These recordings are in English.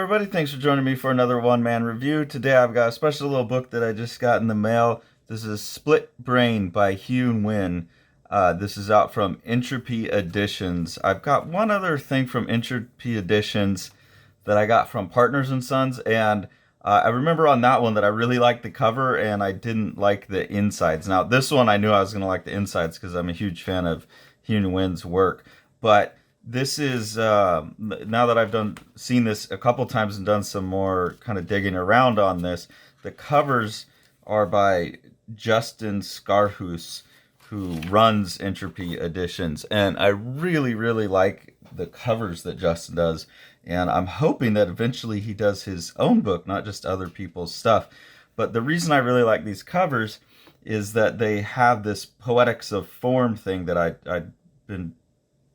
everybody. Thanks for joining me for another one-man review. Today I've got a special little book that I just got in the mail. This is Split Brain by Hue Nguyen. This is out from Entropy Editions. I've got one other thing from Entropy Editions that I got from Partners and Sons, and I remember on that one that I really liked the cover and I didn't like the insides. Now this one I knew I was going to like the insides because I'm a huge fan of Hue Nguyen's work, but this is now that I've seen this a couple times and done some more kind of digging around on this. The covers are by Justin Scarhus, who runs Entropy Editions, and I really like the covers that Justin does, and I'm hoping that eventually he does his own book, not just other people's stuff. But the reason I really like these covers is that they have this poetics of form thing that I've been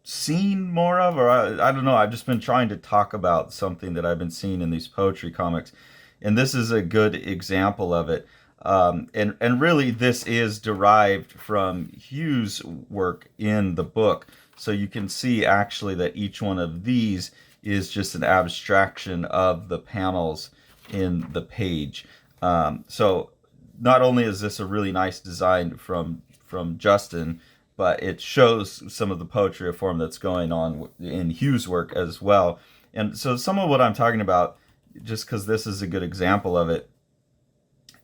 seen more of, or I don't know, I've just been trying to talk about something that I've been seeing in these poetry comics, and this is a good example of it. And really this is derived from Hue's work in the book, so you can see actually that each one of these is just an abstraction of the panels in the page. So not only is this a really nice design from Justin, but it shows some of the poetry of form that's going on in Hue's work as well. And so some of what I'm talking about, just because this is a good example of it,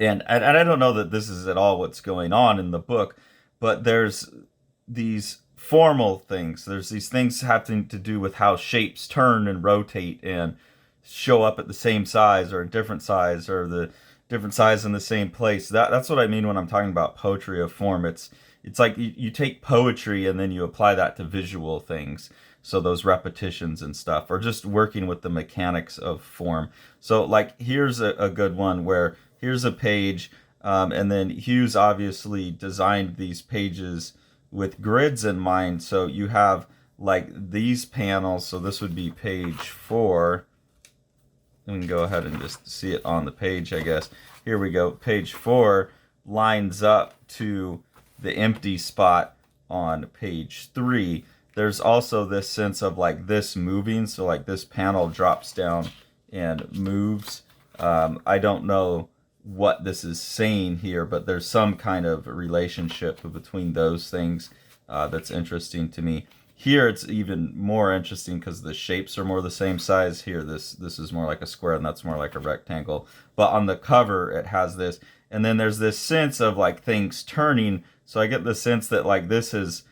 and I don't know that this is at all what's going on in the book, but there's these formal things. There's these things having to do with how shapes turn and rotate and show up at the same size or a different size, or the different size in the same place. That's what I mean when I'm talking about poetry of form. It's like you take poetry and then you apply that to visual things. So those repetitions and stuff, or just working with the mechanics of form. So like here's a good one where here's a page, and then Hue's obviously designed these pages with grids in mind. So you have like these panels. So this would be page 4. We can go ahead and just see it on the page, I guess. Here we go. Page 4 lines up to the empty spot on page 3. There's also this sense of like this moving, so like this panel drops down and moves. I don't know what this is saying here, but there's some kind of relationship between those things that's interesting to me. Here it's even more interesting because the shapes are more the same size. Here this is more like a square and that's more like a rectangle. But on the cover it has this, and then there's this sense of like things turning. So I get the sense that like this is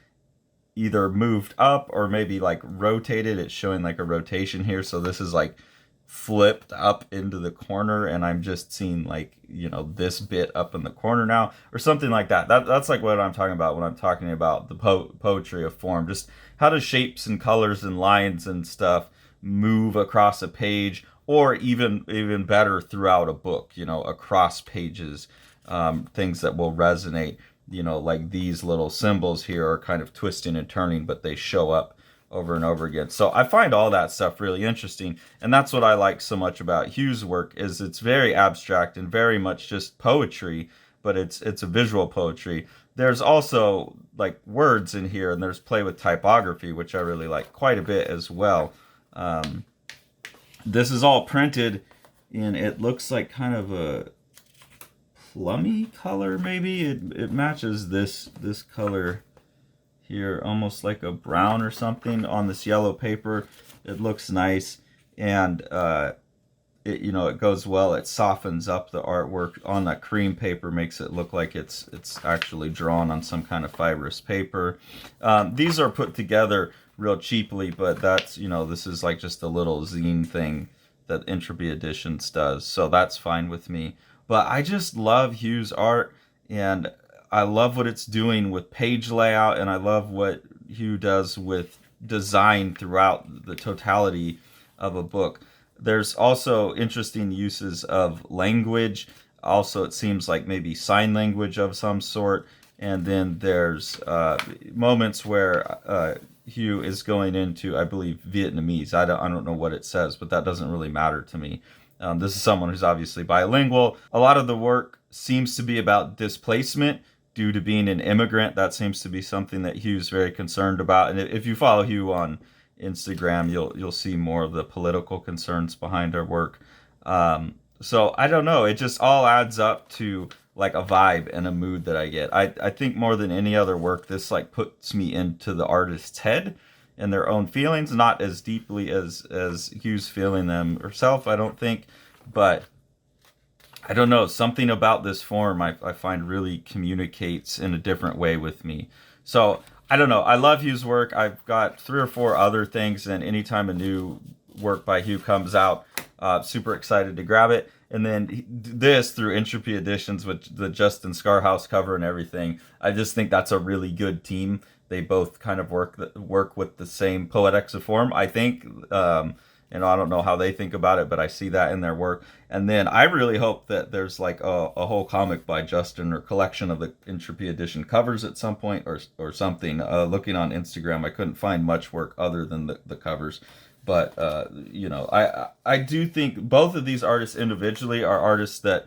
either moved up or maybe like rotated. It's showing like a rotation here. So this is like flipped up into the corner, and I'm just seeing like, you know, this bit up in the corner now or something like that. That's like what I'm talking about when I'm talking about the poetry of form. Just how do shapes and colors and lines and stuff move across a page, or even better throughout a book, you know, across pages, things that will resonate. You know, like these little symbols here are kind of twisting and turning, but they show up over and over again. So I find all that stuff really interesting, and that's what I like so much about Hue's work, is it's very abstract and very much just poetry, but it's a visual poetry. There's also like words in here, and there's play with typography, which I really like quite a bit as well. This is all printed in, it looks like kind of a plummy color, maybe. It matches this color here, almost like a brown or something on this yellow paper. It looks nice, and it, you know, it goes well. It softens up the artwork on that cream paper, makes it look like it's actually drawn on some kind of fibrous paper. These are put together real cheaply, but that's, you know, this is like just a little zine thing that Entropy Editions does, so that's fine with me. But I just love Hue's art, and I love what it's doing with page layout, and I love what Hue does with design throughout the totality of a book. There's also interesting uses of language. Also, it seems like maybe sign language of some sort. And then there's moments where Hue is going into, I believe, Vietnamese. I don't know what it says, but that doesn't really matter to me. This is someone who's obviously bilingual. A lot of the work seems to be about displacement due to being an immigrant. That seems to be something that Hue's very concerned about. And if you follow Hue on Instagram, you'll see more of the political concerns behind our work. So I don't know. It just all adds up to like a vibe and a mood that I get. I think more than any other work, this like puts me into the artist's head and their own feelings, not as deeply as Hue's feeling them herself, I don't think, but I don't know, something about this form I find really communicates in a different way with me. So I don't know. I love Hue's work. I've got 3 or 4 other things, and anytime a new work by Hue comes out, super excited to grab it. And then this through Entropy Editions with the Justin Scarhouse cover and everything. I just think that's a really good team. They both kind of work with the same poetics of form, I think. I don't know how they think about it, but I see that in their work. And then I really hope that there's like a whole comic by Justin or collection of the Entropy Edition covers at some point or something. Looking on Instagram, I couldn't find much work other than the covers. But, I do think both of these artists individually are artists that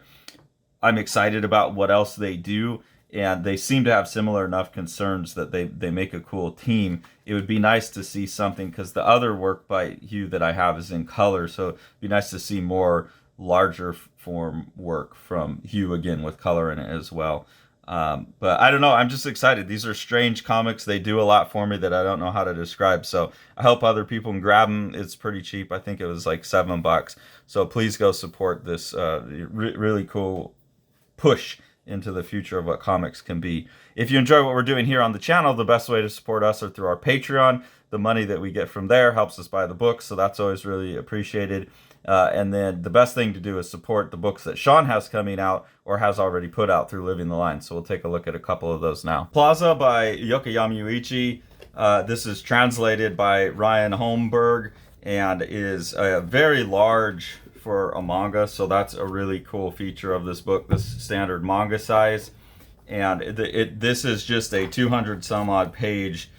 I'm excited about what else they do. And they seem to have similar enough concerns that they make a cool team. It would be nice to see something, because the other work by Hue that I have is in color, so it'd be nice to see more larger form work from Hue again with color in it as well. But I don't know, I'm just excited. These are strange comics. They do a lot for me that I don't know how to describe, so I hope other people can grab them. It's pretty cheap. I think it was like $7. So please go support this really cool push into the future of what comics can be. If you enjoy what we're doing here on the channel, the best way to support us are through our Patreon. The money that we get from there helps us buy the books, so that's always really appreciated. And then the best thing to do is support the books that Sean has coming out or has already put out through Living the Line. So we'll take a look at a couple of those now. Plaza by Yokoyama Yuichi. This is translated by Ryan Holmberg and is a very large for a manga, so that's a really cool feature of this book, this standard manga size. And this is just a 200 some odd page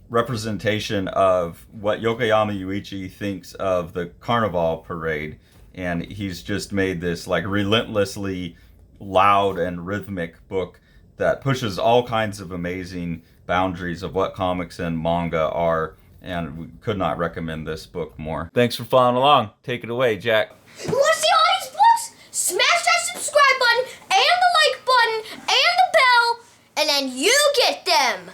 representation of what Yokoyama Yuichi thinks of the Carnival parade, and he's just made this like relentlessly loud and rhythmic book that pushes all kinds of amazing boundaries of what comics and manga are. And we could not recommend this book more. Thanks for following along. Take it away, Jack. You want to see all these books? Smash that subscribe button and the like button and the bell, and then you get them.